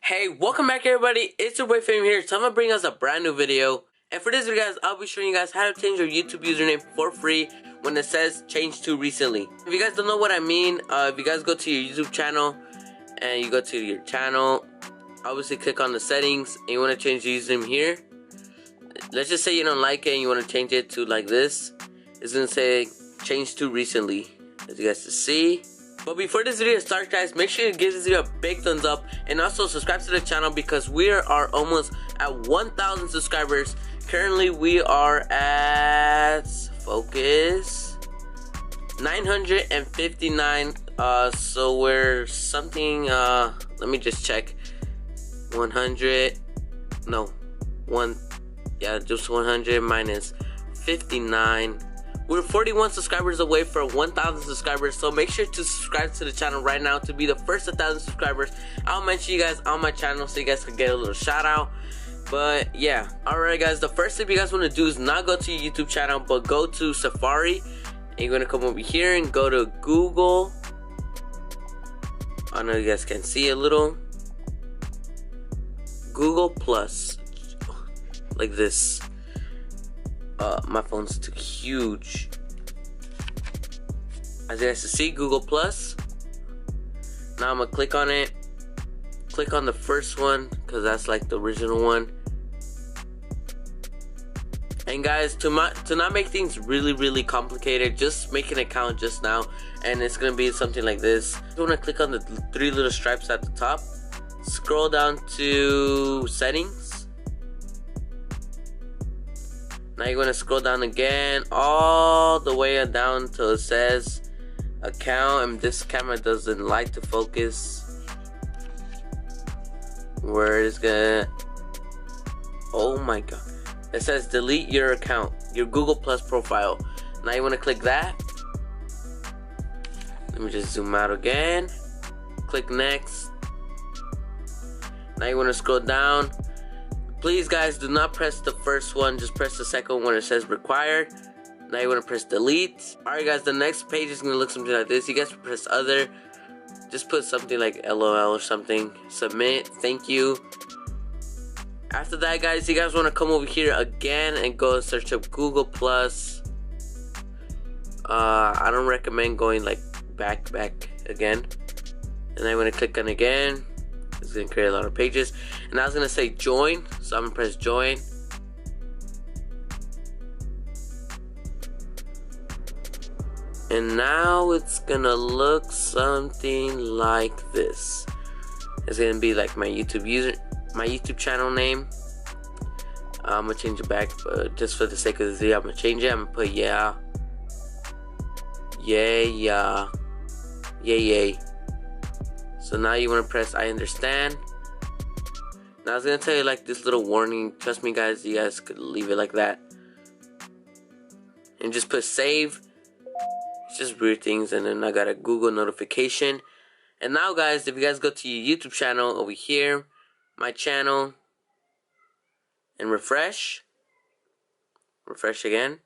Hey, welcome back everybody, it's your boy Fame here. So I'm gonna bring us a brand new video. And for this video guys, I'll be showing you guys how to change your YouTube username for free when it says changed to recently. If you guys don't know what I mean, if you guys go to your YouTube channel and you go to your channel, obviously click on the settings and you want to change the username here. Let's just say you don't like it and you want to change it to like this. It's gonna say changed to recently, as you guys can see. But before this video starts guys, make sure you give this video a big thumbs up and also subscribe to the channel because we are almost at 1,000 subscribers. Currently we are at, focus, 959. So we're something, let me just check. 100, no, just 100 minus 59. We're 41 subscribers away from 1,000 subscribers, so make sure to subscribe to the channel right now to be the first 1,000 subscribers. I'll mention you guys on my channel so you guys can get a little shout out. But yeah, alright guys, the first thing you guys want to do is not go to your YouTube channel, but go to Safari and you're gonna come over here and go to Google. I know you guys can see a little. Google Plus, like this. My phone's too huge. As you guys can see, Google Plus. Now I'm gonna click on it. Click on the first one because that's like the original one. And guys, to not make things really complicated, just make an account just now, and it's gonna be something like this. You wanna click on the three little stripes at the top. Scroll down to settings. Now you're going to scroll down again all the way down till it says account, and this camera doesn't like to focus. Where it's gonna, oh my god, it says delete your account, your Google Plus profile. Now you want to click that. Let me just zoom out again. Click next. Now you want to scroll down. Please guys, do not press the first one, just press the second one when it says required. Now you want to press delete. Alright guys, the next page is going to look something like this. You guys press other, just put something like LOL or something. Submit, thank you. After that guys, you guys want to come over here again and go search up Google Plus. I don't recommend going like back again. And I want to click on again. It's gonna create a lot of pages, and I was gonna say join, so I'm gonna press join. And now it's gonna look something like this. It's gonna be like my YouTube channel name. I'm gonna change it back, but just for the sake of the video, I'm gonna change it. I'm gonna put yay. So now you want to press I understand. Now I was going to tell you like this little warning. Trust me guys, you guys could leave it like that. And just put save. It's just weird things. And then I got a Google notification. And now guys, if you guys go to your YouTube channel over here, my channel, and refresh again.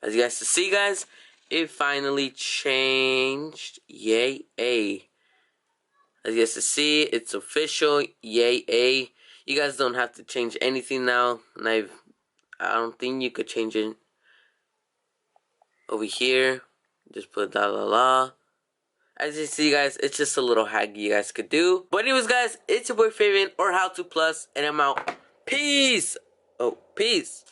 As you guys can see guys, it finally changed. Yay. As you guys can see, it's official. Yay. You guys don't have to change anything now. And I don't think you could change it over here. Just put la. As you see guys, it's just a little hack you guys could do. But anyways guys, it's your boy Fabian or How To Plus, and I'm out. Peace. Oh, peace.